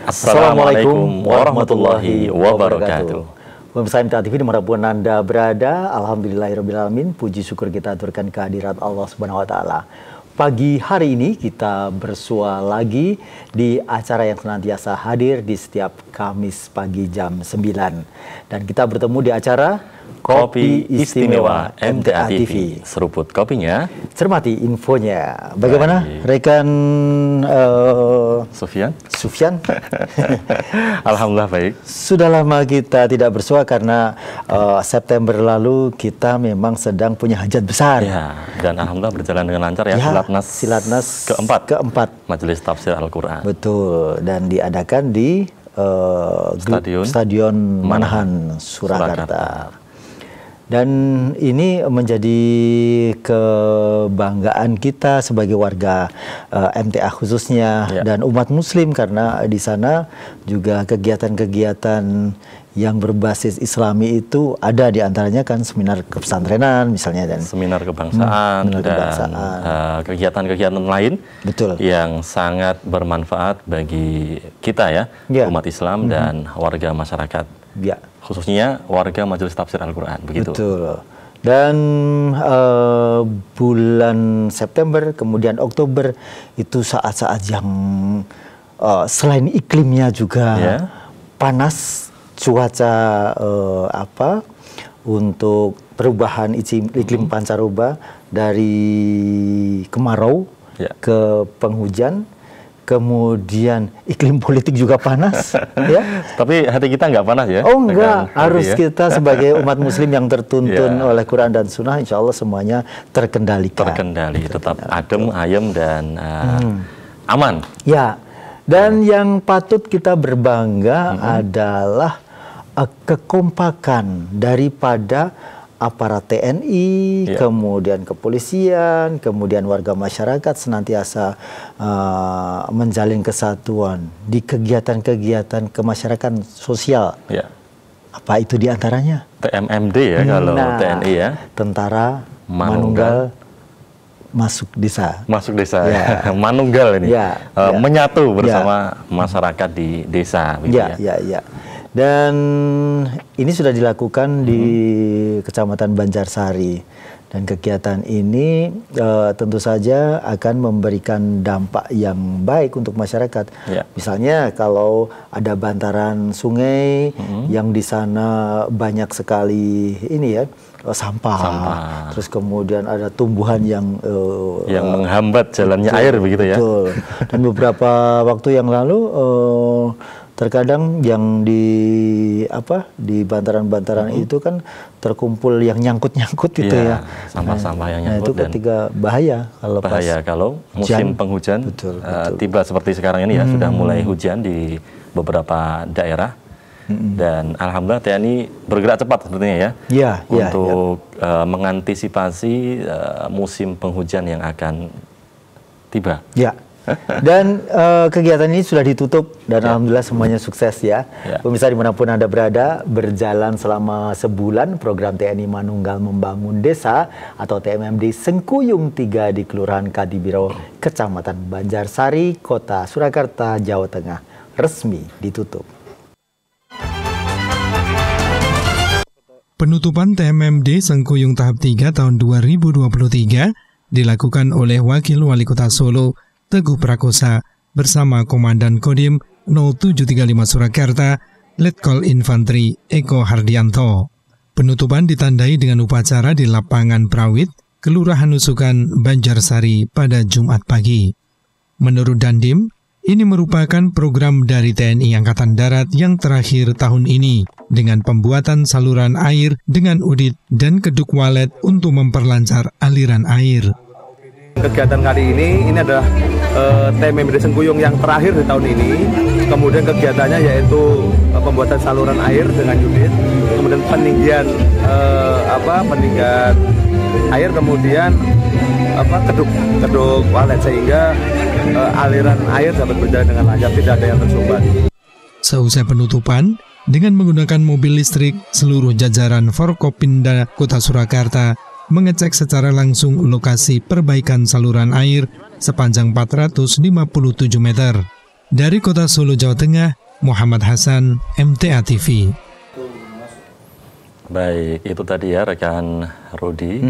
Assalamualaikum warahmatullahi wabarakatuh. Pemirsa MTA TV dimanapun Anda berada, alhamdulillahirrahmanirrahim, puji syukur kita aturkan kehadirat Allah Subhanahu wa Ta'ala. Pagi hari ini kita bersua lagi di acara yang senantiasa hadir di setiap Kamis pagi jam 9. Dan kita bertemu di acara Kopi Istimewa MTA TV. Seruput kopinya, cermati infonya. Bagaimana rekan Sufyan? Alhamdulillah baik. Sudah lama kita tidak bersua karena September lalu kita memang sedang punya hajat besar. Ya, dan alhamdulillah berjalan dengan lancar ya, Silatnas keempat Majelis Tafsir Al-Quran. Betul, dan diadakan di Stadion Manahan, Surakarta. Dan ini menjadi kebanggaan kita sebagai warga MTA khususnya dan umat muslim, karena di sana juga kegiatan-kegiatan yang berbasis islami itu ada, di antaranya kan seminar kepesantrenan misalnya, dan seminar kebangsaan, dan kegiatan-kegiatan lain yang sangat bermanfaat bagi kita ya, umat Islam dan warga masyarakat. Khususnya warga Majelis Tafsir Al-Quran, begitu. Betul. Dan bulan September, kemudian Oktober, itu saat-saat yang selain iklimnya juga panas, cuaca untuk perubahan iklim pancaroba dari kemarau ke penghujan. Kemudian iklim politik juga panas, ya. Tapi hati kita nggak panas ya? Oh enggak, harus kita sebagai umat muslim yang tertuntun oleh Quran dan Sunnah, insya Allah semuanya terkendalikan. Tetap adem, ayem, dan aman. Ya, dan yang patut kita berbangga adalah kekompakan daripada aparat TNI, kemudian kepolisian, kemudian warga masyarakat senantiasa menjalin kesatuan di kegiatan-kegiatan kemasyarakatan sosial. Apa itu diantaranya? TMMD ya, kalau TNI ya. Tentara Manunggal masuk desa. Manunggal ini menyatu bersama masyarakat di desa. Dan ini sudah dilakukan di Kecamatan Banjarsari, dan kegiatan ini tentu saja akan memberikan dampak yang baik untuk masyarakat. Misalnya kalau ada bantaran sungai yang di sana banyak sekali ini ya, sampah. Terus kemudian ada tumbuhan yang menghambat jalannya air, begitu ya. Betul. Dan beberapa waktu yang lalu terkadang yang di bantaran-bantaran itu kan terkumpul yang nyangkut-nyangkut gitu ya. Sampah-sampah yang nyangkut, itu ketika bahaya kalau musim penghujan tiba seperti sekarang ini ya, sudah mulai hujan di beberapa daerah. Dan alhamdulillah TNI bergerak cepat sepertinya ya, untuk mengantisipasi musim penghujan yang akan tiba. Dan kegiatan ini sudah ditutup dan alhamdulillah semuanya sukses ya. Pemirsa dimanapun Anda berada, berjalan selama sebulan program TNI Manunggal Membangun Desa atau TMMD Sengkuyung 3 di Kelurahan Kadibiro, Kecamatan Banjarsari, Kota Surakarta, Jawa Tengah resmi ditutup. Penutupan TMMD Sengkuyung tahap 3 tahun 2023 dilakukan oleh Wakil Wali Kota Solo Teguh Prakosa bersama Komandan Kodim 0735 Surakarta, Letkol Infantri Eko Hardianto. Penutupan ditandai dengan upacara di lapangan Prawit, Kelurahan Nusukan, Banjarsari pada Jumat pagi. Menurut Dandim, ini merupakan program dari TNI Angkatan Darat yang terakhir tahun ini dengan pembuatan saluran air dengan udit dan keduk walet untuk memperlancar aliran air. Kegiatan kali ini adalah TMMD Sengkuyung yang terakhir di tahun ini. Kemudian kegiatannya yaitu pembuatan saluran air dengan unit, kemudian peninggian air, kemudian keduk walet, sehingga aliran air dapat berjalan dengan lancar, tidak ada yang tersumbat. Seusai penutupan, dengan menggunakan mobil listrik, seluruh jajaran Forkopimda Kota Surakarta mengecek secara langsung lokasi perbaikan saluran air sepanjang 457 meter. Dari Kota Solo, Jawa Tengah, Muhammad Hasan, MTA TV. Baik, itu tadi ya rekan Rudi,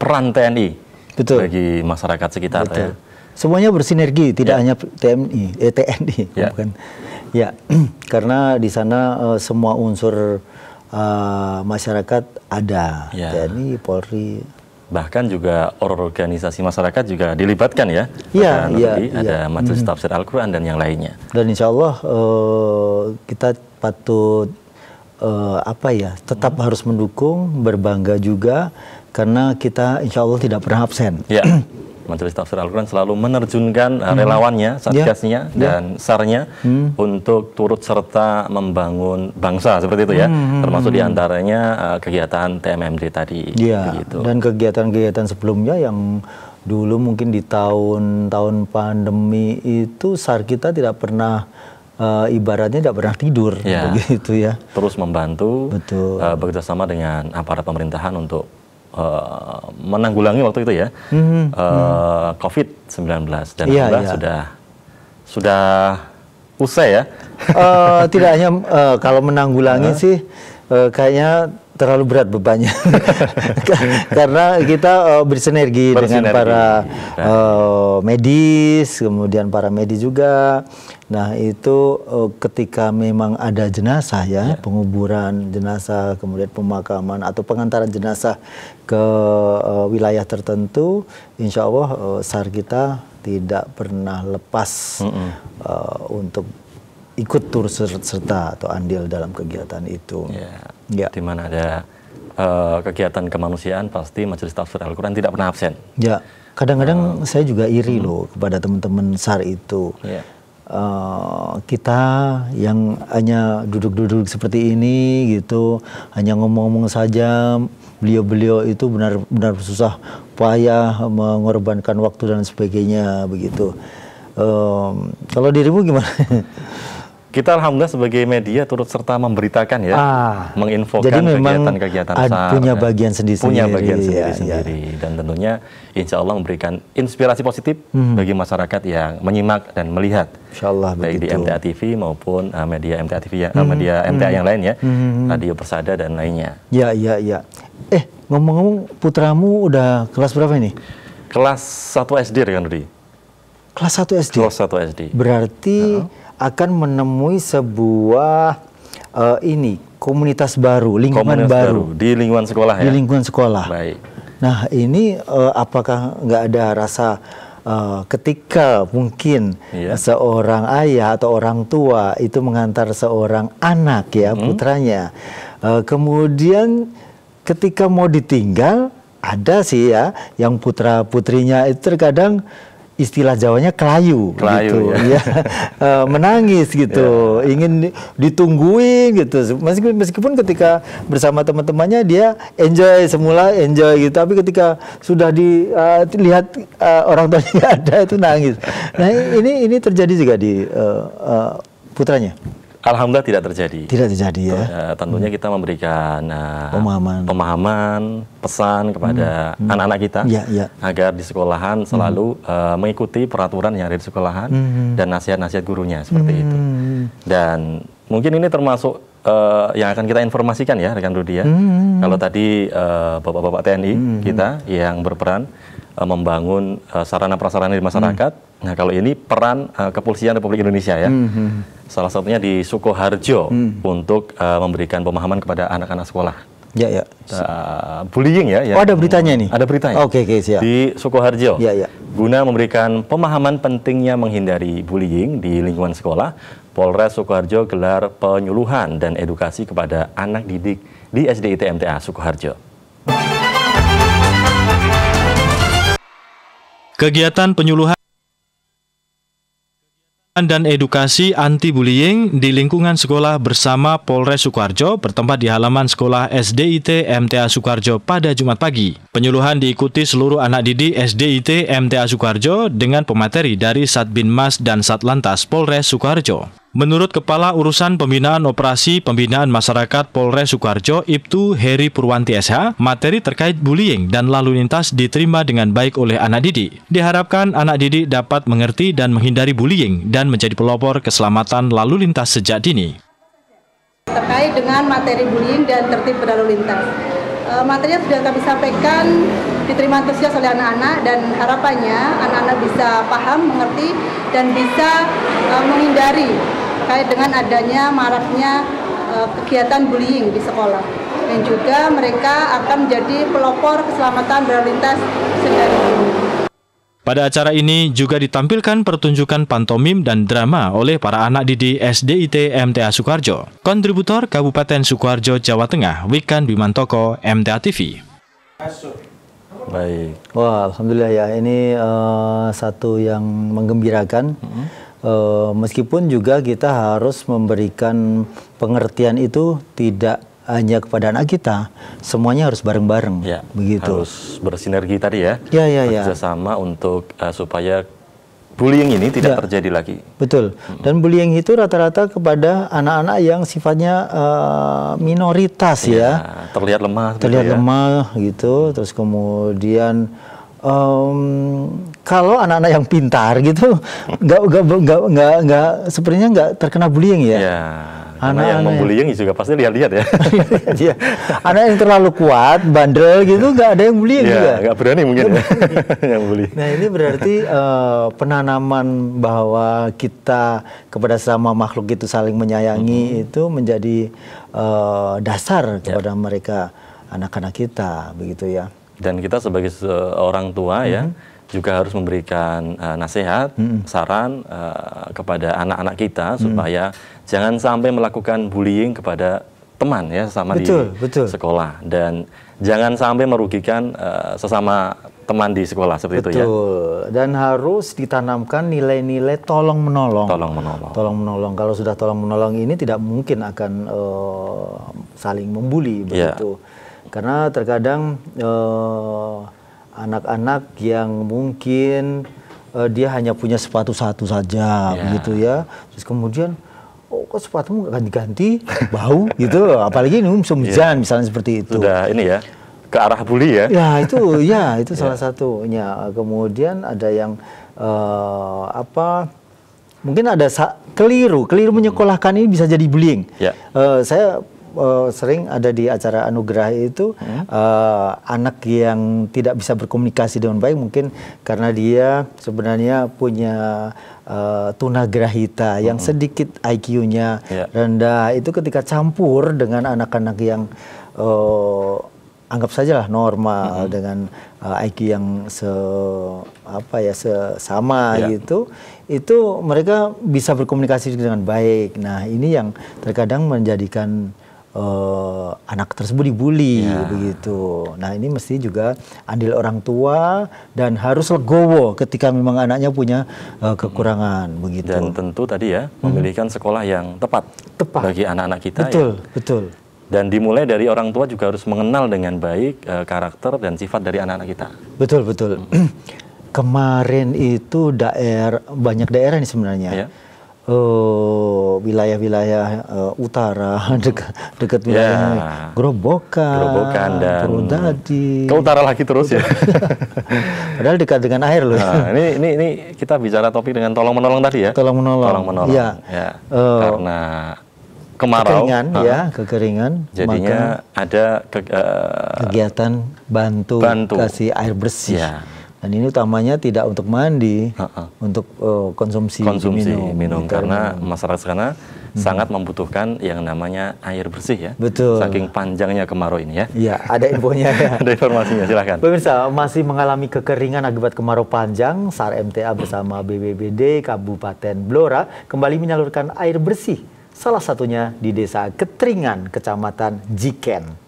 peran TNI bagi masyarakat sekitar. Ya. Semuanya bersinergi, tidak hanya TNI, bukan. Ya, karena di sana semua unsur masyarakat ada, TNI, Polri. Bahkan juga organisasi masyarakat juga dilibatkan ya. Ada Majelis Tafsir Al-Quran dan yang lainnya. Dan insya Allah kita patut tetap harus mendukung, berbangga juga, karena kita insya Allah tidak pernah absen. Ya. Majelis Tafsir Al-Quran selalu menerjunkan relawannya, satgasnya, dan SAR-nya untuk turut serta membangun bangsa, seperti itu ya. Termasuk diantaranya kegiatan TMMD tadi. Begitu. Dan kegiatan-kegiatan sebelumnya yang dulu mungkin di tahun pandemi itu SAR kita tidak pernah, ibaratnya tidak pernah tidur. Begitu ya. Terus membantu, bekerjasama dengan aparat pemerintahan untuk menanggulangi waktu itu ya COVID-19 dan sudah usai ya. Tidak hanya kalau menanggulangi sih kayaknya terlalu berat bebannya karena kita bersinergi dengan para medis, kemudian para medis juga. Nah itu ketika memang ada jenazah penguburan jenazah, kemudian pemakaman atau pengantaran jenazah ke wilayah tertentu, insya Allah SAR kita tidak pernah lepas untuk ikut turut serta atau andil dalam kegiatan itu. Di mana ada kegiatan kemanusiaan, pasti Majelis Tafsir Al-Quran tidak pernah absen. Ya, kadang-kadang saya juga iri loh kepada teman-teman SAR itu. Kita yang hanya duduk-duduk seperti ini gitu, hanya ngomong-ngomong saja, beliau-beliau itu benar-benar susah payah mengorbankan waktu dan sebagainya begitu. Kalau dirimu gimana? Kita alhamdulillah sebagai media turut serta memberitakan ya, menginfokan kegiatan-kegiatan SAR. Punya bagian sendiri-sendiri. Dan tentunya insya Allah memberikan inspirasi positif bagi masyarakat yang menyimak dan melihat. Insya Allah baik di MTA TV maupun media MTA TV media MTA yang lain ya, Radio Persada dan lainnya. Ya. Ngomong-ngomong, putramu udah kelas berapa ini? Kelas 1 SD kan Rudi? Kelas 1 SD? Kelas 1 SD. Berarti akan menemui sebuah komunitas baru, lingkungan baru di lingkungan sekolah ya. Di lingkungan sekolah. Baik. Nah ini apakah nggak ada rasa ketika mungkin seorang ayah atau orang tua itu mengantar seorang anak putranya, kemudian ketika mau ditinggal, ada sih ya yang putra putrinya itu terkadang istilah Jawanya kelayu gitu ya. Menangis gitu, ingin ditungguin gitu. Meskipun ketika bersama teman-temannya dia semula enjoy gitu, tapi ketika sudah dilihat orang tuanya nggak ada itu nangis. Nah ini terjadi juga di putranya. Alhamdulillah tidak terjadi. Tidak terjadi ya. Tentunya kita memberikan pemahaman, pesan kepada anak-anak kita agar di sekolahan selalu mengikuti peraturan yang ada di sekolahan dan nasihat-nasihat gurunya seperti itu. Dan mungkin ini termasuk yang akan kita informasikan ya rekan Rudi ya. Kalau tadi bapak-bapak TNI kita yang berperan membangun sarana prasarana di masyarakat. Nah kalau ini peran Kepolisian Republik Indonesia ya. Salah satunya di Sukoharjo untuk memberikan pemahaman kepada anak-anak sekolah. Bullying ya. Oh ada beritanya nih? Ada beritanya. Oke, siap. Di Sukoharjo. Guna memberikan pemahaman pentingnya menghindari bullying di lingkungan sekolah, Polres Sukoharjo gelar penyuluhan dan edukasi kepada anak didik di SDIT MTA Sukoharjo. Kegiatan penyuluhan dan edukasi anti-bullying di lingkungan sekolah bersama Polres Sukoharjo bertempat di halaman sekolah SDIT MTA Sukoharjo pada Jumat pagi. Penyuluhan diikuti seluruh anak didik SDIT MTA Sukoharjo dengan pemateri dari Satbinmas dan Satlantas Polres Sukoharjo. Menurut Kepala Urusan Pembinaan Operasi Pembinaan Masyarakat Polres Sukoharjo, Ibtu Heri Purwanti SH, materi terkait bullying dan lalu lintas diterima dengan baik oleh anak didik. Diharapkan anak didik dapat mengerti dan menghindari bullying dan menjadi pelopor keselamatan lalu lintas sejak dini. Terkait dengan materi bullying dan tertib berlalu lintas. Materi yang sudah kami sampaikan diterima antusias oleh anak-anak dan harapannya anak-anak bisa paham, mengerti, dan bisa menghindari terkait dengan adanya maraknya kegiatan bullying di sekolah. Dan juga mereka akan menjadi pelopor keselamatan berlalu lintas sedari dini. Pada acara ini juga ditampilkan pertunjukan pantomim dan drama oleh para anak didik SDIT MTA Sukoharjo. Kontributor Kabupaten Sukoharjo, Jawa Tengah, Wikan Bimantoko, MTA TV. Baik. Wah, alhamdulillah ya, ini satu yang menggembirakan. Meskipun juga kita harus memberikan pengertian itu tidak hanya kepada anak kita, semuanya harus bareng-bareng, ya, begitu. Harus bersinergi tadi ya, bekerjasama untuk supaya bullying ini tidak terjadi lagi. Betul. Dan bullying itu rata-rata kepada anak-anak yang sifatnya minoritas ya. Terlihat lemah. Terlihat lemah gitu. Terus kemudian kalau anak-anak yang pintar gitu, nggak sepertinya nggak terkena bullying ya. Anak yang membullying juga pasti lihat-lihat ya. Iya. Anak yang terlalu kuat, bandel gitu, nggak ada yang bullying juga. Nggak berani mungkin ya yang bully. Nah ini berarti penanaman bahwa kita kepada sama makhluk itu saling menyayangi itu menjadi dasar kepada mereka, anak-anak kita, begitu ya. Dan kita sebagai seorang tua ya juga harus memberikan nasihat, saran kepada anak-anak kita supaya jangan sampai melakukan bullying kepada teman ya sama di sekolah, dan jangan sampai merugikan sesama teman di sekolah seperti itu ya. Dan harus ditanamkan nilai-nilai tolong menolong. Tolong menolong. Kalau sudah tolong menolong ini tidak mungkin akan saling membuli begitu. Karena terkadang anak-anak yang mungkin dia hanya punya sepatu satu saja begitu ya. Terus kemudian kok sepatumu nggak ganti-ganti, bau gitu. Apalagi ini musim hujan misalnya seperti itu. Sudah ini ya, ke arah bully ya. Itu salah satunya. Kemudian ada yang mungkin ada keliru menyekolahkan ini bisa jadi bullying. Saya sering ada di acara anugerah itu anak yang tidak bisa berkomunikasi dengan baik, mungkin karena dia sebenarnya punya tunagrahita yang sedikit IQ-nya rendah, itu ketika campur dengan anak-anak yang anggap sajalah normal dengan IQ yang sama gitu, itu mereka bisa berkomunikasi dengan baik. Nah ini yang terkadang menjadikan anak tersebut dibully begitu. Nah ini mesti juga andil orang tua dan harus legowo ketika memang anaknya punya kekurangan begitu. Dan tentu tadi ya memilihkan sekolah yang tepat bagi anak-anak kita. Betul. Dan dimulai dari orang tua juga harus mengenal dengan baik karakter dan sifat dari anak-anak kita. Betul. Kemarin itu banyak daerah nih sebenarnya. Wilayah-wilayah utara dekat wilayah Grobogan dan Purwodadi. Ke utara lagi terus ya. Padahal dekat dengan air loh. Nah, ini kita bicara topik dengan tolong menolong tadi ya. Tolong menolong. Karena kemarau, kekeringan. Jadinya ada kegiatan bantu kasih air bersih. Dan ini utamanya tidak untuk mandi, untuk konsumsi minum karena masyarakat sana sangat membutuhkan yang namanya air bersih ya. Betul. Saking panjangnya kemarau ini ya. Iya, ada infonya ya. Ada informasinya, silahkan. Pemirsa, masih mengalami kekeringan akibat kemarau panjang, SAR MTA bersama BPBD Kabupaten Blora kembali menyalurkan air bersih. Salah satunya di Desa Ketringan, Kecamatan Jiken.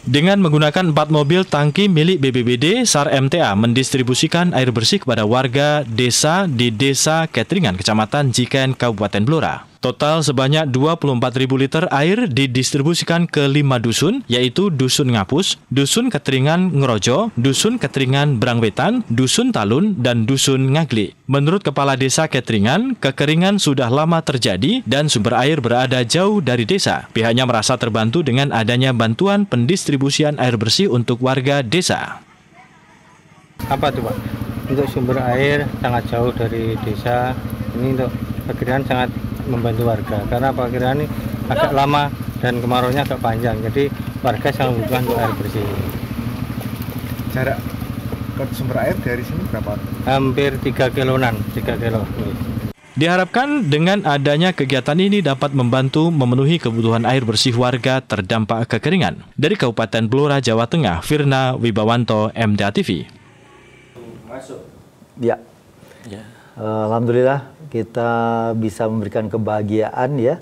Dengan menggunakan 4 mobil tangki milik BPBD, SAR MTA mendistribusikan air bersih kepada warga desa di Desa Ketringan, Kecamatan Jiken, Kabupaten Blora. Total sebanyak 24.000 liter air didistribusikan ke 5 dusun, yaitu Dusun Ngapus, Dusun Keteringan Ngerojo, Dusun Keteringan Brangwetan, Dusun Talun, dan Dusun Ngagli. Menurut Kepala Desa Keteringan, kekeringan sudah lama terjadi dan sumber air berada jauh dari desa. Pihaknya merasa terbantu dengan adanya bantuan pendistribusian air bersih untuk warga desa. Apa tuh Pak? Untuk sumber air sangat jauh dari desa, ini untuk kekeringan sangat membantu warga karena kekeringan ini agak lama dan kemaraunya agak panjang, jadi warga sangat membutuhkan untuk air bersih. Jarak ke sumber air dari sini berapa? Hampir 3 kiloan, 3 kilo. Diharapkan dengan adanya kegiatan ini dapat membantu memenuhi kebutuhan air bersih warga terdampak kekeringan. Dari Kabupaten Blora, Jawa Tengah, Firna Wibawanto, MTA TV. Ya. Alhamdulillah kita bisa memberikan kebahagiaan ya,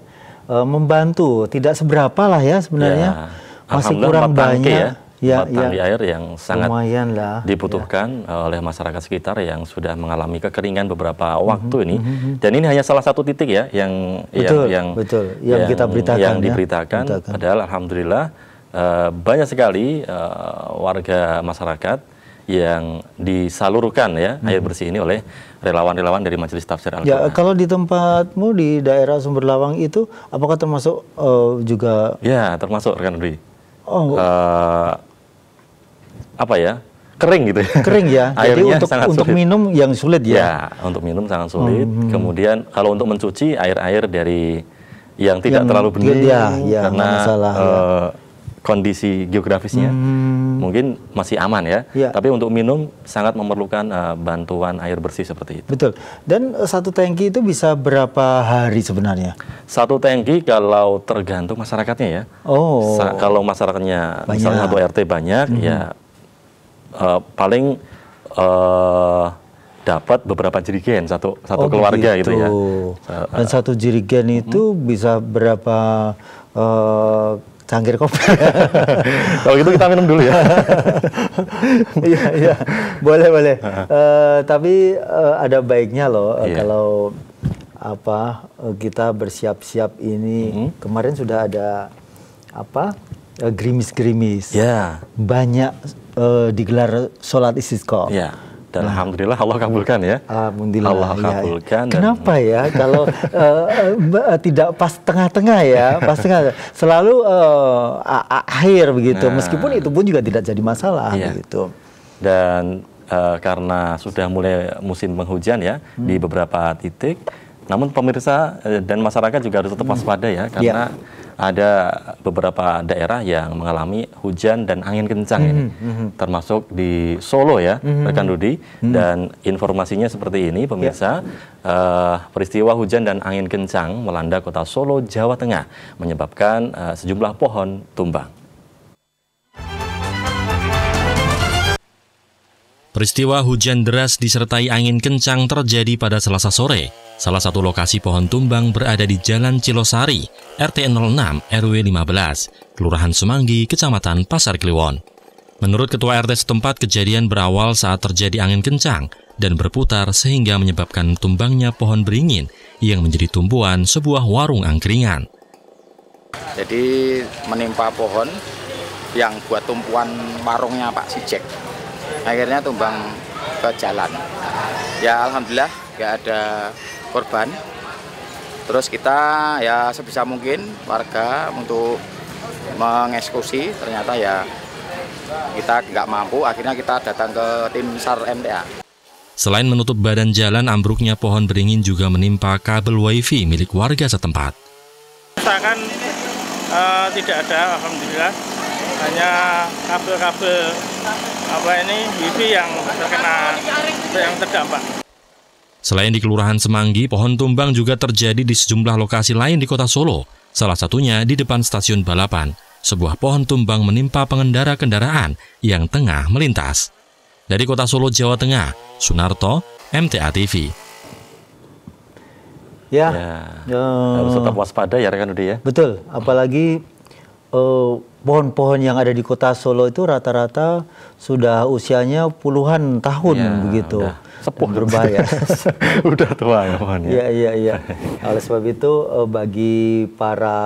membantu tidak seberapa lah ya sebenarnya, masih kurang banyak ya, tangki air yang sangat lah, dibutuhkan oleh masyarakat sekitar yang sudah mengalami kekeringan beberapa waktu ini. Dan ini hanya salah satu titik ya yang kita beritakan, diberitakan. Padahal alhamdulillah banyak sekali warga masyarakat yang disalurkan ya air bersih ini oleh relawan-relawan dari Majelis Tafsir Al-Quran. Ya, kalau di tempatmu di daerah Sumber Lawang itu, apakah termasuk juga? Ya, termasuk rekan Rudi. Kering gitu ya. Kering ya. Airnya jadi sangat untuk sulit. Minum yang sulit ya. Ya, untuk minum sangat sulit. Kemudian kalau untuk mencuci air dari yang tidak terlalu bening karena kondisi geografisnya mungkin masih aman ya. Tapi untuk minum sangat memerlukan bantuan air bersih seperti itu. Betul. Dan satu tangki itu bisa berapa hari sebenarnya? Satu tangki kalau tergantung masyarakatnya ya. Kalau masyarakatnya banyak. Misalnya satu RT banyak ya paling dapat beberapa jerigen satu keluarga gitu ya. Dan satu jerigen itu bisa berapa cangkir kopi? Kalau gitu kita minum dulu ya. Iya, boleh. Tapi ada baiknya loh kalau kita bersiap-siap ini. Kemarin sudah ada gerimis-gerimis. Banyak digelar sholat istisqa. Dan alhamdulillah Allah kabulkan ya. Alhamdulillah. Allah kabulkan. Kenapa ya kalau tidak pas tengah-tengah ya, pas tengah selalu akhir begitu. Meskipun itu pun juga tidak jadi masalah begitu. Dan karena sudah mulai musim penghujan ya di beberapa titik, namun pemirsa dan masyarakat juga harus tetap waspada ya karena ada beberapa daerah yang mengalami hujan dan angin kencang ini, termasuk di Solo ya, rekan Rudi. Dan informasinya seperti ini, pemirsa, peristiwa hujan dan angin kencang melanda kota Solo, Jawa Tengah, menyebabkan sejumlah pohon tumbang. Peristiwa hujan deras disertai angin kencang terjadi pada Selasa sore. Salah satu lokasi pohon tumbang berada di Jalan Cilosari, RT 06 RW 15, Kelurahan Semanggi, Kecamatan Pasar Kliwon. Menurut Ketua RT setempat, kejadian berawal saat terjadi angin kencang dan berputar sehingga menyebabkan tumbangnya pohon beringin yang menjadi tumpuan sebuah warung angkringan. Jadi menimpa pohon yang buat tumpuan warungnya Pak Sijek. Akhirnya tumbang ke jalan. Ya alhamdulillah nggak ada korban. Terus kita ya sebisa mungkin warga untuk mengeksekusi, ternyata ya kita nggak mampu. Akhirnya kita datang ke tim SAR MTA. Selain menutup badan jalan, ambruknya pohon beringin juga menimpa kabel wifi milik warga setempat. Misalkan tidak ada, alhamdulillah. Hanya kabel-kabel wifi yang terdampak. Selain di Kelurahan Semanggi, pohon tumbang juga terjadi di sejumlah lokasi lain di kota Solo. Salah satunya di depan stasiun balapan. Sebuah pohon tumbang menimpa pengendara kendaraan yang tengah melintas. Dari kota Solo, Jawa Tengah, Sunarto, MTA TV. Harus tetap waspada ya rekan Rudi ya. Betul, apalagi pohon-pohon yang ada di Kota Solo itu rata-rata sudah usianya puluhan tahun begitu. Sepuh, berbahaya. Udah tua ya pohonnya. Iya. Oleh sebab itu bagi para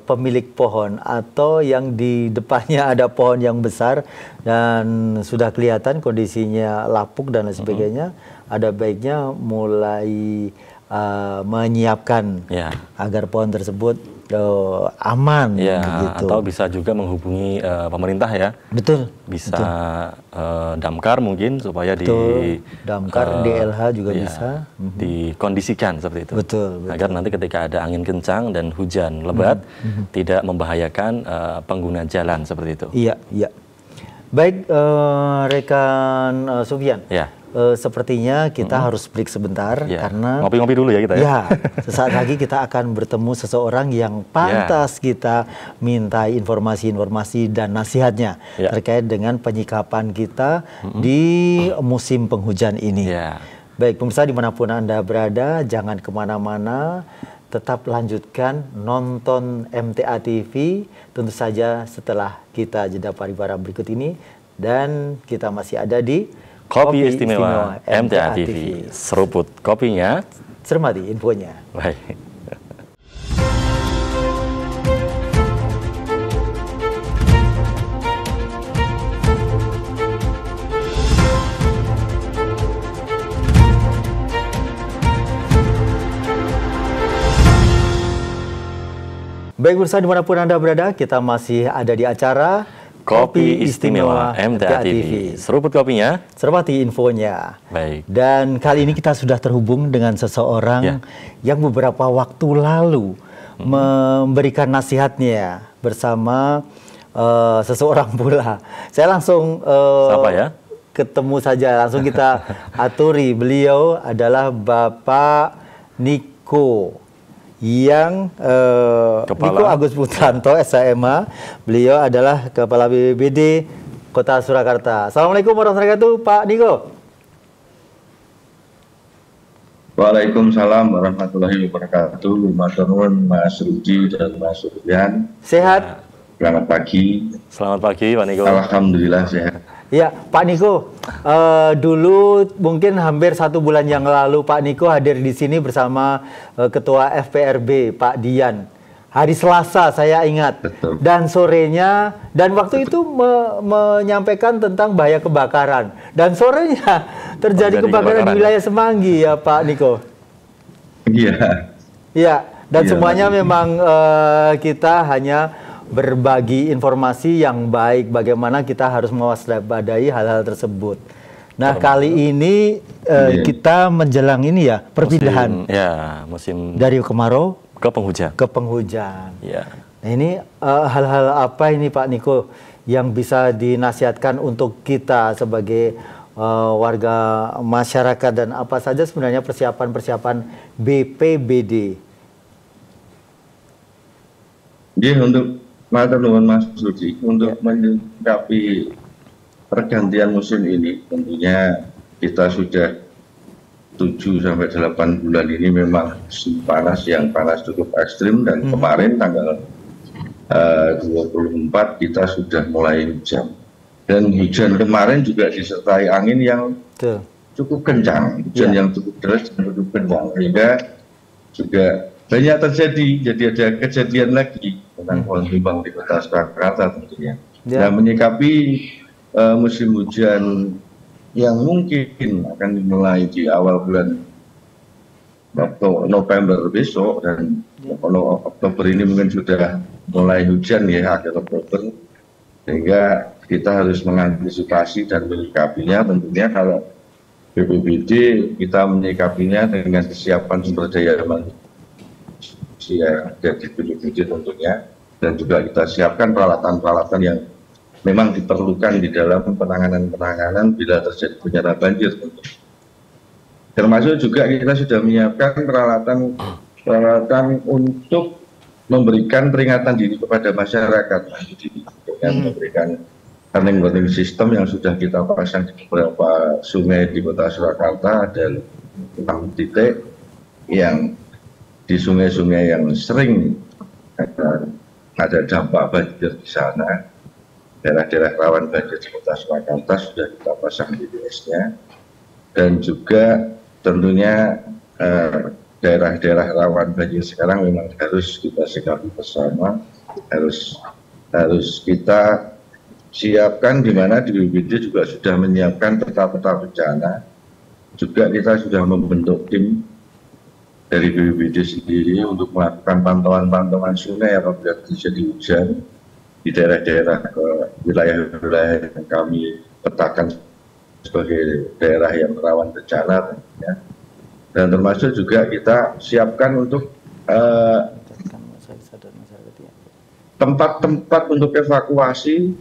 pemilik pohon atau yang di depannya ada pohon yang besar dan sudah kelihatan kondisinya lapuk dan lain sebagainya, ada baiknya mulai menyiapkan agar pohon tersebut aman, gitu. Atau bisa juga menghubungi pemerintah ya. Betul. Bisa damkar mungkin supaya damkar, DLH juga bisa dikondisikan seperti itu. Betul. Agar nanti ketika ada angin kencang dan hujan lebat tidak membahayakan pengguna jalan seperti itu. Iya. Baik, rekan Sufyan. Sepertinya kita harus break sebentar karena ngopi-ngopi dulu ya kita ya. Sesaat lagi kita akan bertemu seseorang yang pantas kita minta informasi-informasi dan nasihatnya terkait dengan penyikapan kita di musim penghujan ini. Baik, pemirsa dimanapun Anda berada, jangan kemana-mana, tetap lanjutkan nonton MTA TV, tentu saja setelah kita jeda pariwara berikut ini, dan kita masih ada di Kopi Istimewa MTA TV. Seruput kopinya, cermati infonya. Baik. Baik, pemirsa dimanapun Anda berada, kita masih ada di acara Kopi Istimewa MTA TV. Seruput kopinya, cermati infonya. Baik. Dan kali ini kita sudah terhubung dengan seseorang yang beberapa waktu lalu memberikan nasihatnya bersama seseorang pula. Saya langsung ketemu saja, langsung kita aturi. Beliau adalah Bapak Niko yang Niko Agus Putranto, SHMA. Beliau adalah Kepala BPBD Kota Surakarta. Assalamualaikum warahmatullahi wabarakatuh, Pak Niko. Waalaikumsalam warahmatullahi wabarakatuh. Mas Rudi dan Mas Sufyan. Sehat? Selamat pagi. Selamat pagi, Pak Niko. Alhamdulillah sehat. Ya, Pak Niko, dulu mungkin hampir 1 bulan yang lalu Pak Niko hadir di sini bersama Ketua FPRB Pak Dian. Hari Selasa saya ingat. Betul. Dan sorenya, dan waktu itu menyampaikan tentang bahaya kebakaran. Dan sorenya terjadi kebakaran di wilayah Semanggi ya Pak Niko. Iya. Iya, dan semuanya memang kita hanya berbagi informasi yang baik, bagaimana kita harus mewaspadai hal-hal tersebut. Nah, kali ini kita menjelang ini ya, perpindahan. Musim dari kemarau ke penghujan. Nah, ini hal-hal apa ini Pak Niko yang bisa dinasihatkan untuk kita sebagai warga masyarakat, dan apa saja sebenarnya persiapan-persiapan BPBD? Untuk Mas Rudi, untuk menyikapi pergantian musim ini, tentunya kita sudah 7-8 bulan ini memang panas cukup ekstrim, dan kemarin tanggal 24 kita sudah mulai hujan, dan hujan kemarin juga disertai angin yang cukup kencang, yang cukup deras dan cukup kencang, sehingga juga banyak terjadi. Jadi ada kejadian lagi tentang pohon tumbang di Kota Surakarta tentunya. Nah, menyikapi musim hujan yang mungkin akan dimulai di awal bulan November besok, dan Oktober ini mungkin sudah mulai hujan ya, akhir Oktober, sehingga kita harus mengantisipasi dan menyikapinya. Tentunya kalau BPBD kita menyikapinya dengan kesiapan sumber daya manusia yang ada di BPBD tentunya, dan juga kita siapkan peralatan-peralatan yang memang diperlukan di dalam penanganan bila terjadi bencana banjir. Termasuk juga kita sudah menyiapkan peralatan untuk memberikan peringatan dini kepada masyarakat, dengan memberikan warning system yang sudah kita pasang di beberapa sungai di Kota Surakarta. Ada 6 titik yang di sungai-sungai yang sering ada dampak banjir di sana. Daerah-daerah rawan banjir di Kota Surakarta sudah kita pasang GPS-nya, dan juga tentunya daerah-daerah rawan banjir sekarang memang harus kita sikapi bersama, harus kita siapkan, di mana di BPBD juga sudah menyiapkan peta-peta bencana. Juga kita sudah membentuk tim dari BPBD sendiri untuk melakukan pantauan sungai apabila terjadi hujan di daerah-daerah wilayah-wilayah yang kami petakan sebagai daerah yang rawan bencana, ya. Dan termasuk juga kita siapkan untuk tempat-tempat untuk evakuasi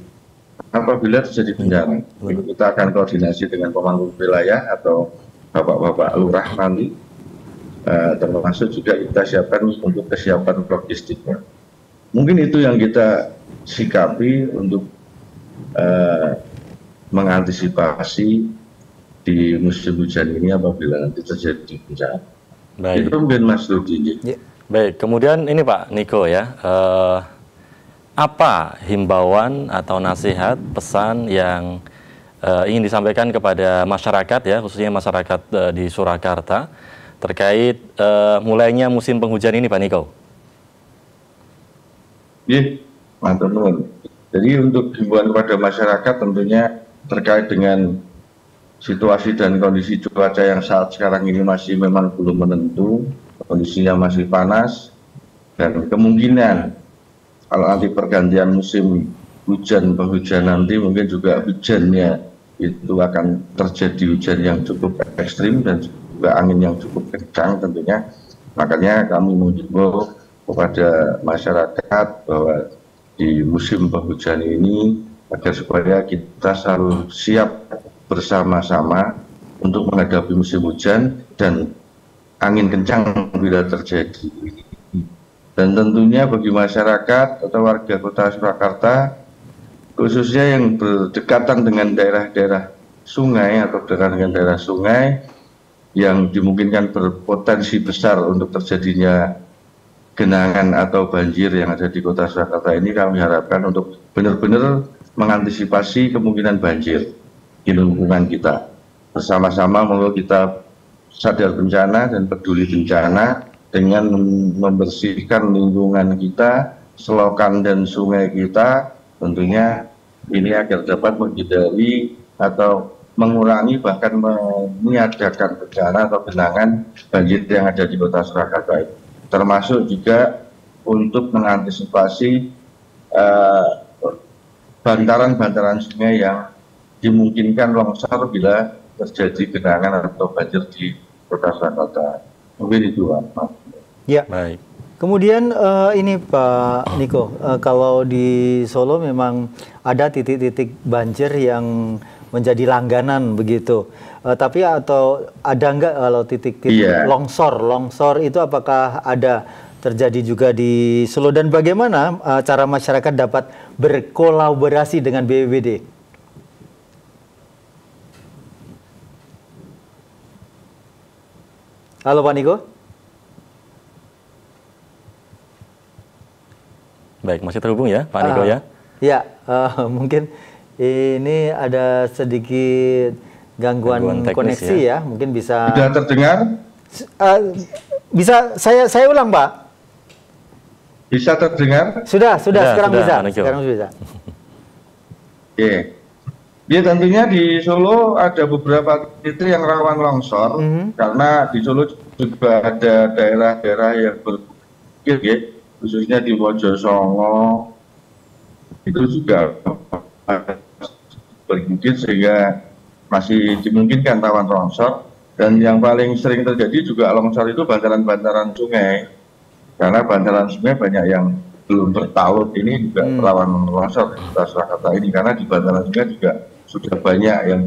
apabila terjadi bencana. Kita akan koordinasi dengan pemangku wilayah atau bapak-bapak lurah nanti, termasuk juga kita siapkan untuk kesiapan logistiknya. Mungkin itu yang kita sikapi untuk mengantisipasi di musim hujan ini apabila nanti terjadi bencana. Baik. Itu mungkin Mas Rudi. Baik, kemudian ini Pak Niko ya, apa himbauan atau nasihat, pesan yang ingin disampaikan kepada masyarakat ya, khususnya masyarakat di Surakarta terkait mulainya musim penghujan ini Pak Niko? Iya, mantap teman. Jadi untuk himbauan kepada masyarakat tentunya terkait dengan situasi dan kondisi cuaca yang saat sekarang ini masih memang belum menentu, kondisinya masih panas, dan kemungkinan kalau nanti pergantian musim hujan penghujan nanti mungkin juga hujannya itu akan terjadi hujan yang cukup ekstrim dan juga angin yang cukup kencang tentunya. Makanya kami mengimbau kepada masyarakat bahwa di musim penghujan ini agar supaya kita selalu siap bersama-sama untuk menghadapi musim hujan dan angin kencang bila terjadi. Dan tentunya bagi masyarakat atau warga Kota Surakarta, khususnya yang berdekatan dengan daerah-daerah sungai atau berdekatan dengan daerah sungai yang dimungkinkan berpotensi besar untuk terjadinya genangan atau banjir yang ada di Kota Surakarta ini, kami harapkan untuk benar-benar mengantisipasi kemungkinan banjir di lingkungan kita. Bersama-sama mau kita sadar bencana dan peduli bencana dengan membersihkan lingkungan kita, selokan dan sungai kita, tentunya ini agar dapat menghindari atau mengurangi bahkan meniadakan bencana atau genangan banjir yang ada di Kota Surakarta. Termasuk juga untuk mengantisipasi bantaran-bantaran sungai yang dimungkinkan longsor bila terjadi genangan atau banjir di Kota Surakarta. Mungkin itu, Pak. Ya. Baik. Kemudian ini Pak Niko, kalau di Solo memang ada titik-titik banjir yang menjadi langganan begitu. Tapi atau ada enggak kalau titik-titik longsor itu apakah ada terjadi juga di Solo, dan bagaimana cara masyarakat dapat berkolaborasi dengan BPBD? Halo Pak Niko. Baik, masih terhubung ya Pak Niko ya? Ya, mungkin ini ada sedikit gangguan koneksi ya. Mungkin bisa. Sudah terdengar? Bisa saya ulang Pak? Bisa terdengar? Sudah sekarang bisa. Sekarang bisa. Oke. Ya tentunya di Solo ada beberapa titik yang rawan longsor, karena di Solo juga ada daerah-daerah yang berbukit, ya, khususnya di Wojosongo itu juga berbukit sehingga masih dimungkinkan rawan longsor. Dan yang paling sering terjadi juga longsor itu bantaran-bantaran sungai, karena bantaran sungai banyak yang belum bertaut ini juga rawan longsor di Kota Surakarta ini, karena di bantaran sungai juga sudah banyak yang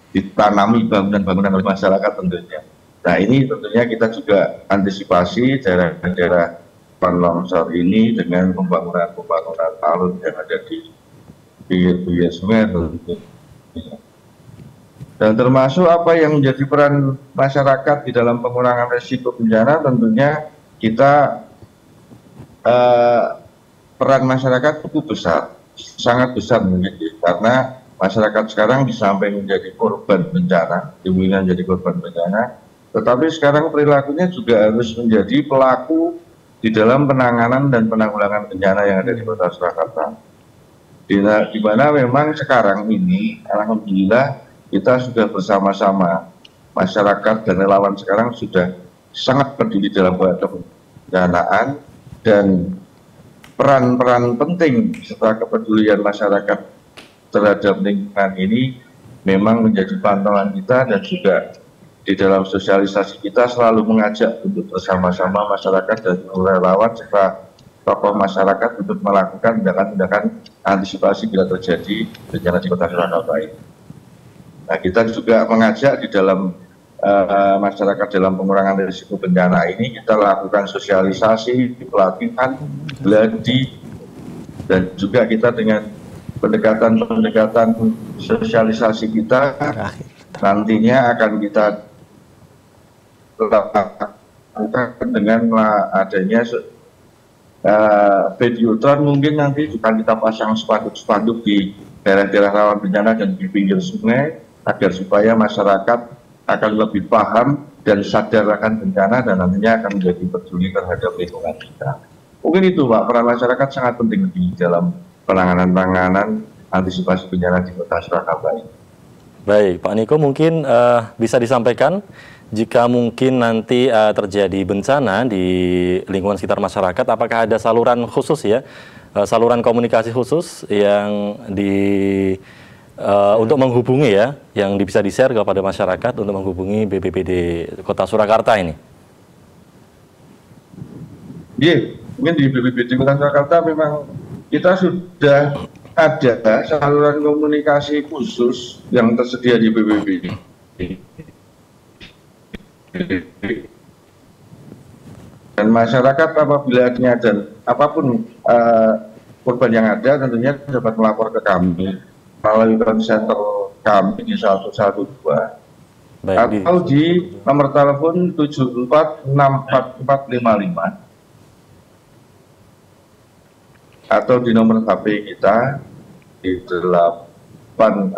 ditanami bangunan-bangunan oleh masyarakat tentunya. Nah ini tentunya kita juga antisipasi daerah-daerah longsor ini dengan pembangunan talun yang ada di pinggir-pinggir sungai tentunya. Dan termasuk apa yang menjadi peran masyarakat di dalam pengurangan risiko bencana, tentunya kita peran masyarakat cukup besar, sangat besar menjadi, karena masyarakat sekarang di samping menjadi korban bencana, dimulai menjadi korban bencana, tetapi sekarang perilakunya juga harus menjadi pelaku di dalam penanganan dan penanggulangan bencana yang ada di Kota Surakarta. Di mana memang sekarang ini, alhamdulillah kita sudah bersama-sama, masyarakat dan relawan sekarang sudah sangat peduli dalam kebencanaan, dan peran-peran penting serta kepedulian masyarakat terhadap lingkungan ini memang menjadi pantauan kita, dan juga di dalam sosialisasi kita selalu mengajak untuk bersama-sama masyarakat dan relawan serta tokoh masyarakat untuk melakukan tindakan-tindakan antisipasi bila terjadi bencana di Kota Surakarta ini. Nah, kita juga mengajak di dalam masyarakat dalam pengurangan risiko bencana ini, kita lakukan sosialisasi, pelatihan, gladi, dan juga kita dengan pendekatan sosialisasi kita nantinya akan kita lakukan dengan adanya videotron, mungkin nanti akan kita pasang spanduk-spanduk di daerah-daerah rawan bencana dan di pinggir sungai, agar supaya masyarakat akan lebih paham dan sadar akan bencana, dan nantinya akan menjadi peduli terhadap lingkungan kita. Mungkin itu Pak, peran masyarakat sangat penting di dalam penanganan antisipasi bencana di Kota Surakarta ini. Baik, Pak Niko, mungkin bisa disampaikan jika mungkin nanti terjadi bencana di lingkungan sekitar masyarakat, apakah ada saluran khusus ya, saluran komunikasi khusus yang untuk menghubungi ya, yang bisa di-share kepada masyarakat untuk menghubungi BPBD Kota Surakarta ini? Iya, mungkin di BPBD Kota Surakarta memang kita sudah ada saluran komunikasi khusus yang tersedia di BPBD. Dan masyarakat apabila ada apapun korban yang ada, tentunya dapat melapor ke kami melalui center kami di 112 atau di nomor telepon 746445 atau di nomor HP kita di 081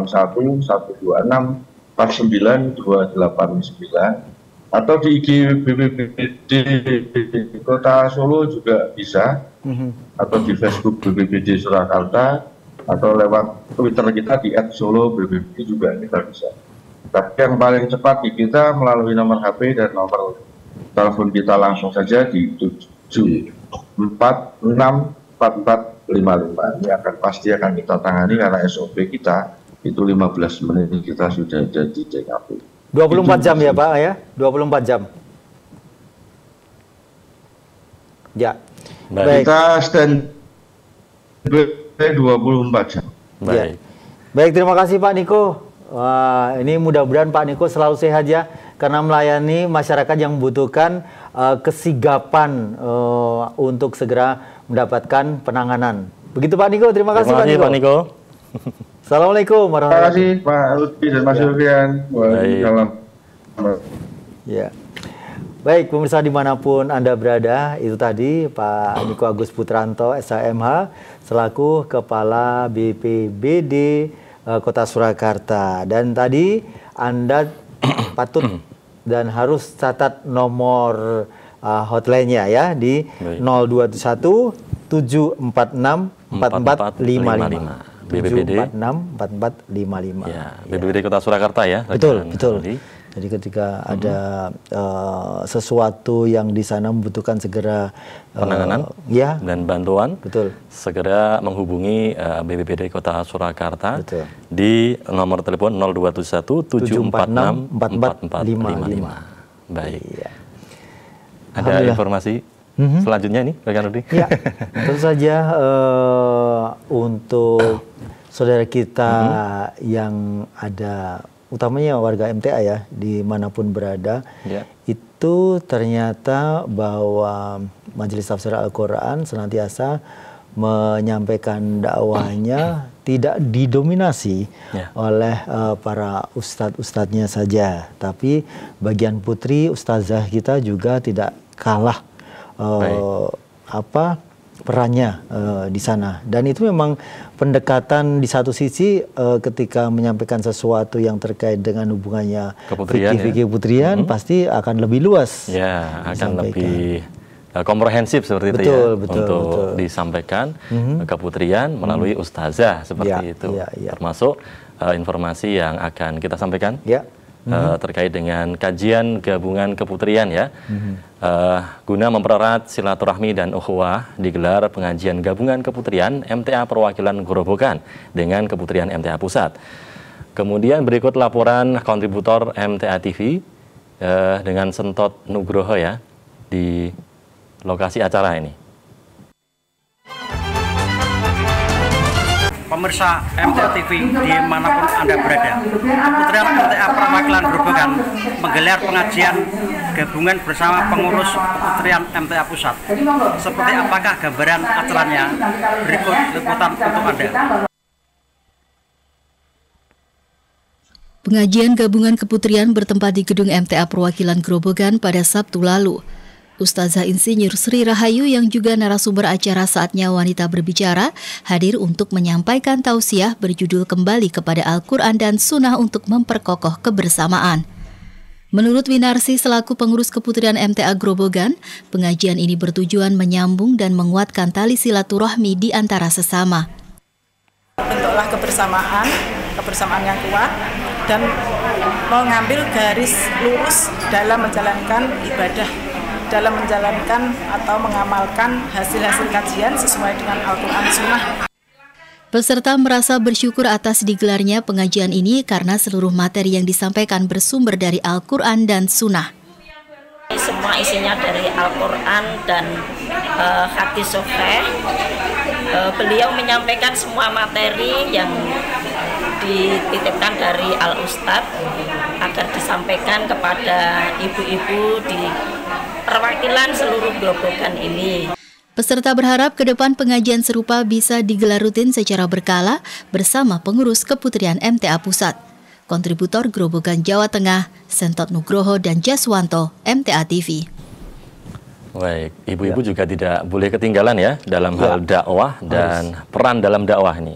126 49289 atau di IG BPBD Kota Solo juga bisa, atau di Facebook BPBD Surakarta, atau lewat Twitter kita di @solo_BPBD juga kita bisa. Tapi yang paling cepat di kita melalui nomor HP dan nomor telepon kita langsung saja di 746445. Ini pasti akan kita tangani, karena SOP kita itu 15 menit kita sudah ada di TKP. 24 jam ya Pak ya? 24 jam. Ya. Baik. Kita stand 24 jam. Baik. Ya. Baik, terima kasih Pak Niko. Wah, ini mudah-mudahan Pak Niko selalu sehat ya, karena melayani masyarakat yang membutuhkan kesigapan untuk segera mendapatkan penanganan. Begitu Pak Niko, terima kasih Pak Niko. Pak Niko. Assalamualaikum warahmatullahi wabarakatuh. Terima kasih Pak Lutfi dan Mas Sofian. Waalaikumsalam. Ya. Baik, pemirsa dimanapun Anda berada, itu tadi Pak Niko Agus Putranto, SHMH, selaku Kepala BPBD Kota Surakarta. Dan tadi Anda patut dan harus catat nomor hotline-nya ya, di 021 746 4455. BPBD 746-4455. Ya, BPBD Kota Surakarta ya. Betul, betul. Jadi ketika ada sesuatu yang di sana membutuhkan segera penanganan dan bantuan, betul, segera menghubungi BPBD Kota Surakarta di nomor telepon 0271 746 4455. Baik. Ya. Ada informasi selanjutnya nih, rekan Rudi? Ya, tentu saja untuk saudara kita yang ada, utamanya warga MTA ya, dimanapun berada, itu ternyata bahwa Majelis Tafsir Al-Quran senantiasa menyampaikan dakwahnya tidak didominasi oleh para ustadz-ustadznya saja, tapi bagian putri ustazah kita juga tidak kalah perannya di sana. Dan itu memang pendekatan di satu sisi ketika menyampaikan sesuatu yang terkait dengan hubungannya fikih keputrian pasti akan lebih luas. Ya, akan lebih komprehensif seperti itu ya untuk disampaikan keputrian melalui ustazah seperti itu. Termasuk informasi yang akan kita sampaikan. Terkait dengan kajian gabungan keputrian ya. Guna mempererat silaturahmi dan ukhuwah digelar pengajian gabungan keputrian MTA Perwakilan Grobogan dengan Keputrian MTA Pusat. Kemudian berikut laporan kontributor MTA TV dengan Sentot Nugroho ya di lokasi acara ini. Pemirsa MTA TV dimanapun Anda berada, Keputrian MTA Perwakilan Grobogan menggelar pengajian gabungan bersama pengurus Keputrian MTA Pusat. Seperti apakah gambaran acaranya? Berikut liputan untuk Anda. Pengajian gabungan keputrian bertempat di gedung MTA Perwakilan Grobogan pada Sabtu lalu. Ustazah Insinyur Sri Rahayu yang juga narasumber acara Saatnya Wanita Berbicara hadir untuk menyampaikan tausiah berjudul Kembali kepada Al-Quran dan Sunnah untuk memperkokoh kebersamaan. Menurut Winarsi selaku pengurus Keputrian MTA Grobogan, pengajian ini bertujuan menyambung dan menguatkan tali silaturahmi di antara sesama. Bentuklah kebersamaan yang kuat dan mengambil garis lurus dalam menjalankan ibadah, dalam menjalankan atau mengamalkan hasil-hasil kajian sesuai dengan Al-Quran Sunnah. Peserta merasa bersyukur atas digelarnya pengajian ini karena seluruh materi yang disampaikan bersumber dari Al-Quran dan Sunnah. Semua isinya dari Al-Quran dan hadis sahih. Beliau menyampaikan semua materi yang dititipkan dari Al-Ustadz agar disampaikan kepada ibu-ibu di perwakilan seluruh Grobogan ini. Peserta berharap ke depan pengajian serupa bisa digelar rutin secara berkala bersama pengurus Keputrian MTA Pusat. Kontributor Grobogan Jawa Tengah, Sentot Nugroho dan Jaswanto, MTA TV. Baik, ibu-ibu juga tidak boleh ketinggalan ya dalam hal dakwah dan peran dalam dakwah ini.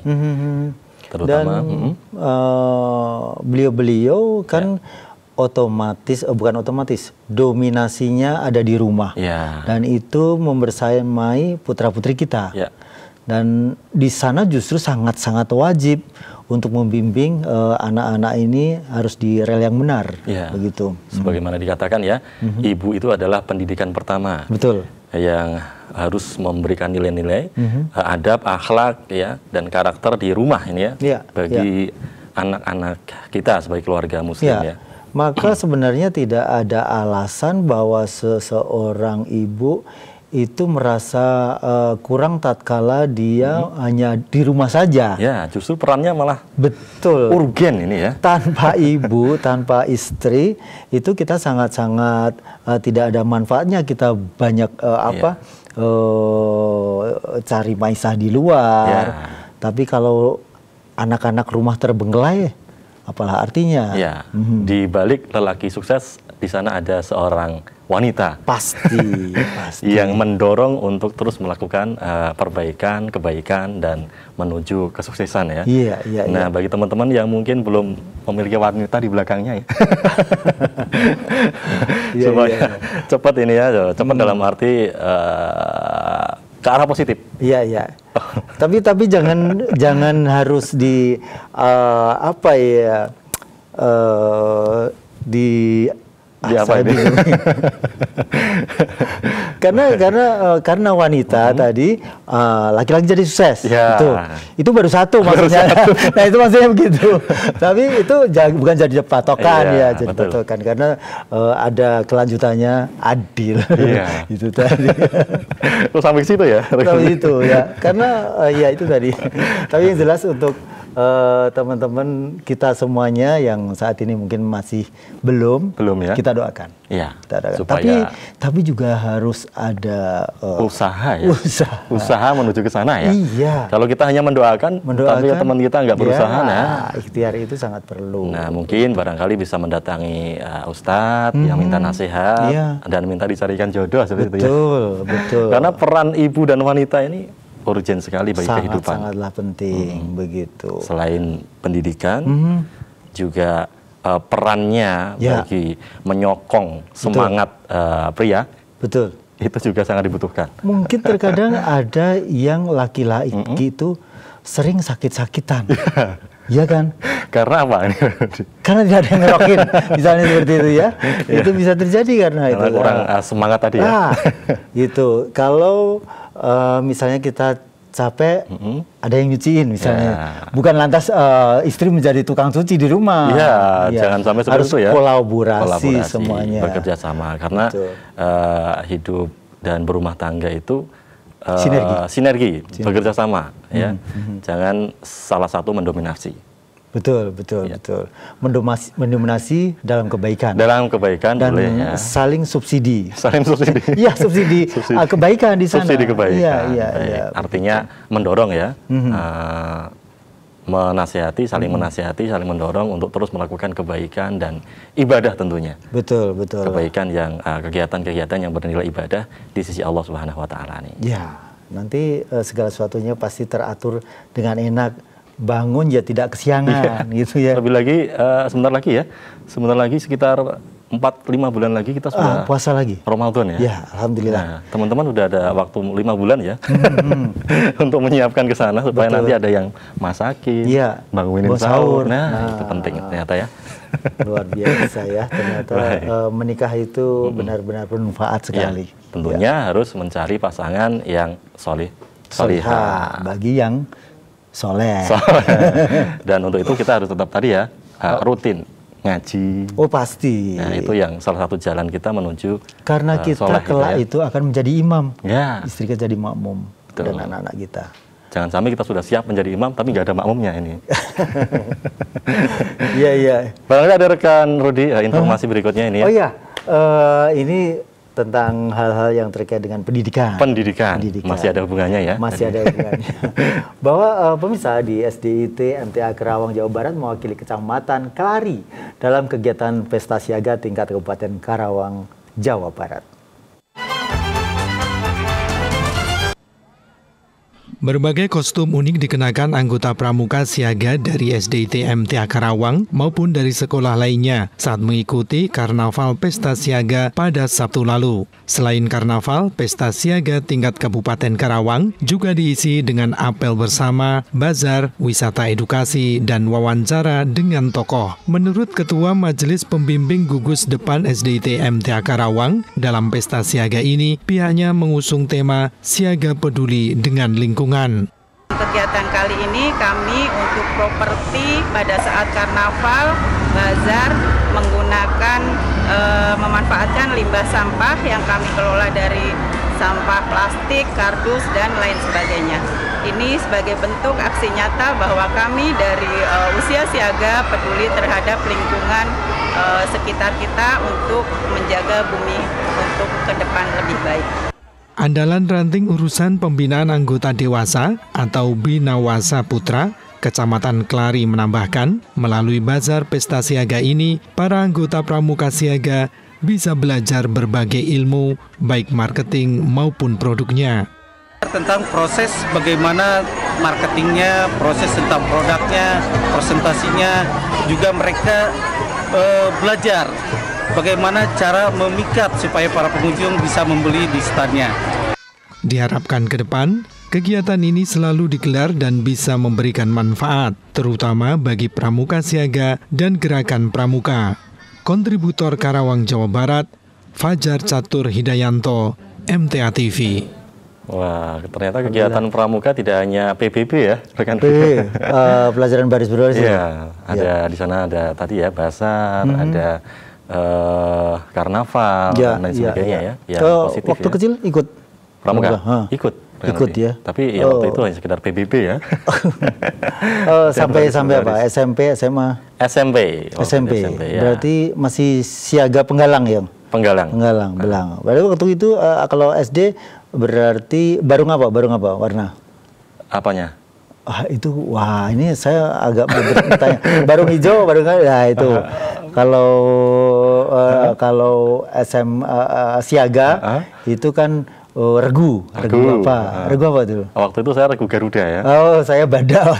Terutama beliau-beliau kan otomatis, bukan otomatis, dominasinya ada di rumah. Dan itu membersamai putra-putri kita. Dan di sana justru sangat-sangat wajib untuk membimbing anak-anak ini harus di rel yang benar. Begitu. Sebagaimana dikatakan ya, ibu itu adalah pendidikan pertama. Betul. Yang harus memberikan nilai-nilai, adab, akhlak ya, dan karakter di rumah ini ya, bagi anak-anak kita sebagai keluarga muslim ya. Maka sebenarnya tidak ada alasan bahwa seseorang ibu itu merasa kurang tatkala dia hanya di rumah saja. Ya, justru perannya malah urgen ini ya. Tanpa ibu, tanpa istri, itu kita sangat-sangat tidak ada manfaatnya. Kita banyak cari maisah di luar. Tapi kalau anak-anak rumah terbengkelai, apalah artinya? Di balik lelaki sukses, di sana ada seorang wanita. Pasti. Yang mendorong untuk terus melakukan perbaikan, kebaikan, dan menuju kesuksesan ya. Nah, bagi teman-teman yang mungkin belum memiliki wanita di belakangnya ya. Supaya cepat ini ya, cepat dalam arti ke arah positif. Tapi jangan harus di karena wanita tadi laki-laki jadi sukses itu baru satu maksudnya. Nah itu maksudnya begitu. Tapi itu bukan jadi patokan jadi patokan karena ada kelanjutannya adil. Itu tadi. Terus sampai situ ya. Sampai situ ya. Karena itu tadi. Tapi yang jelas untuk teman-teman kita semuanya yang saat ini mungkin masih belum ya, kita doakan. Iya. Kita doakan. Tapi juga harus ada usaha ya. Usaha menuju ke sana ya. Iya. Kalau kita hanya mendoakan tapi teman kita nggak berusaha, ikhtiar itu sangat perlu. Nah, mungkin barangkali bisa mendatangi ustadz yang minta nasihat dan minta dicarikan jodoh seperti itu ya. Betul. Karena peran ibu dan wanita ini urgen sekali bagi kehidupan. Sangatlah penting begitu. Selain pendidikan, juga perannya bagi menyokong semangat pria. Betul. Itu juga sangat dibutuhkan. Mungkin terkadang ada yang laki-laki itu sering sakit-sakitan. Iya kan? Karena apa? Karena tidak ada yang ngerokin, misalnya seperti itu ya. Itu bisa terjadi karena itu. Kurang semangat tadi ya. Gitu. Kalau misalnya kita capek, ada yang nyuciin misalnya. Bukan lantas istri menjadi tukang cuci di rumah. Jangan sampai seperti harus itu ya. Kolaborasi semuanya. Bekerja sama. Karena hidup dan berumah tangga itu sinergi, bekerja sama ya. Jangan salah satu mendominasi. Betul. Mendominasi dalam kebaikan. Dan boleh ya. Saling subsidi. Iya, subsidi kebaikan di sana. Subsidi kebaikan. Iya. Artinya mendorong ya. Menasihati, saling mendorong untuk terus melakukan kebaikan dan ibadah tentunya. Betul. Kebaikan yang kegiatan-kegiatan yang bernilai ibadah di sisi Allah Subhanahu wa taala nih. Ya, nanti segala sesuatunya pasti teratur dengan enak. Bangun ya tidak kesiangan gitu ya. Lebih lagi sebentar lagi sekitar 4-5 bulan lagi kita sudah puasa lagi. Ramadan ya. Ya, alhamdulillah. Nah, teman-teman udah ada waktu 5 bulan ya untuk menyiapkan ke sana supaya nanti ada yang masakin, bangunin sahur. Nah, itu penting ternyata ya. Luar biasa ya, ternyata menikah itu benar-benar bermanfaat sekali. Tentunya harus mencari pasangan yang solihah bagi yang soleh. Dan untuk itu kita harus tetap rutin ngaji. Oh pasti. Nah itu yang salah satu jalan kita menuju. Karena kita kelak itu akan menjadi imam. Ya. Istri kita jadi makmum. Dan anak-anak kita. Jangan sampai kita sudah siap menjadi imam tapi nggak ada makmumnya ini. Iya. Barangkali ada rekan Rudi informasi berikutnya ini ya. Oh iya, ini tentang hal-hal yang terkait dengan pendidikan. Masih ada hubungannya ya. Masih ada hubungannya. Bahwa pemirsa di SDIT MTA Karawang Jawa Barat mewakili Kecamatan Kelari dalam kegiatan pesta siaga tingkat Kabupaten Karawang Jawa Barat. Berbagai kostum unik dikenakan anggota pramuka siaga dari SDIT MTA Karawang maupun dari sekolah lainnya saat mengikuti Karnaval Pesta Siaga pada Sabtu lalu. Selain Karnaval, Pesta Siaga tingkat Kabupaten Karawang juga diisi dengan apel bersama, bazar, wisata edukasi, dan wawancara dengan tokoh. Menurut Ketua Majelis Pembimbing Gugus Depan SDIT MTA Karawang, dalam Pesta Siaga ini pihaknya mengusung tema Siaga Peduli dengan Lingkungan. Kegiatan kali ini kami untuk properti pada saat karnaval, bazar, menggunakan memanfaatkan limbah sampah yang kami kelola dari sampah plastik, kardus, dan lain sebagainya. Ini sebagai bentuk aksi nyata bahwa kami dari usia siaga peduli terhadap lingkungan sekitar kita untuk menjaga bumi untuk ke depan lebih baik. Andalan ranting urusan pembinaan anggota dewasa atau Binawasa Putra, Kecamatan Kelari menambahkan, melalui bazar pesta siaga ini, para anggota pramuka siaga bisa belajar berbagai ilmu, baik marketing maupun produknya. Tentang proses bagaimana marketingnya, proses tentang produknya, presentasinya, juga mereka belajar bagaimana cara memikat supaya para pengunjung bisa membeli di standnya. Diharapkan ke depan, kegiatan ini selalu digelar dan bisa memberikan manfaat, terutama bagi pramuka siaga dan gerakan pramuka. Kontributor Karawang Jawa Barat, Fajar Catur Hidayanto, MTA TV. Wah, ternyata kegiatan pramuka tidak hanya PBB ya, rekan pelajaran baris berbaris. Iya, ada di sana ada tadi ya bazar, ada karnaval dan lain sebagainya ya. Waktu kecil ikut pramuka? Ikut Ikut ya. Tapi ya waktu itu hanya sekedar PBB ya. Sampai apa? SMP, SMA? SMP. Ya. Berarti masih siaga penggalang ya? Penggalang, belang. Berarti waktu itu kalau SD berarti barung apa warna? Apanya? Ini saya agak bertanya. Barung hijau, barung ya itu. Kalau siaga itu kan regu apa? Regu apa tuh? Waktu itu saya regu Garuda ya. Oh, saya Badak.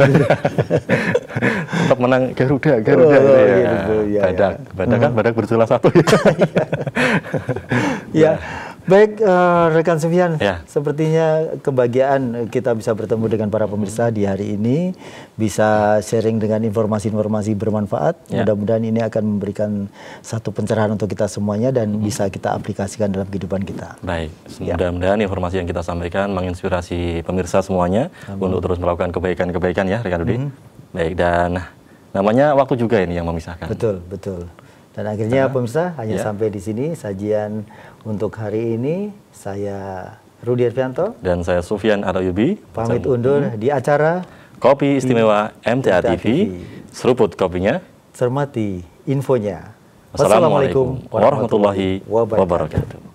Tetap menang Garuda gitu ya. Badak berjumlah 1 ya. Baik, rekan Sufyan, sepertinya kebahagiaan kita bisa bertemu dengan para pemirsa di hari ini, bisa sharing dengan informasi-informasi bermanfaat. Mudah-mudahan ini akan memberikan satu pencerahan untuk kita semuanya dan bisa kita aplikasikan dalam kehidupan kita. Baik, mudah-mudahan informasi yang kita sampaikan menginspirasi pemirsa semuanya untuk terus melakukan kebaikan-kebaikan ya, rekan Rudi. Baik, dan namanya waktu juga ini yang memisahkan. Betul. Dan akhirnya pemirsa hanya sampai di sini sajian untuk hari ini. Saya Rudi Arfianto dan saya Sufyan Arayubi pamit undur di acara Kopi Istimewa MTA TV. Seruput kopinya, cermati infonya. Wassalamualaikum warahmatullahi wabarakatuh.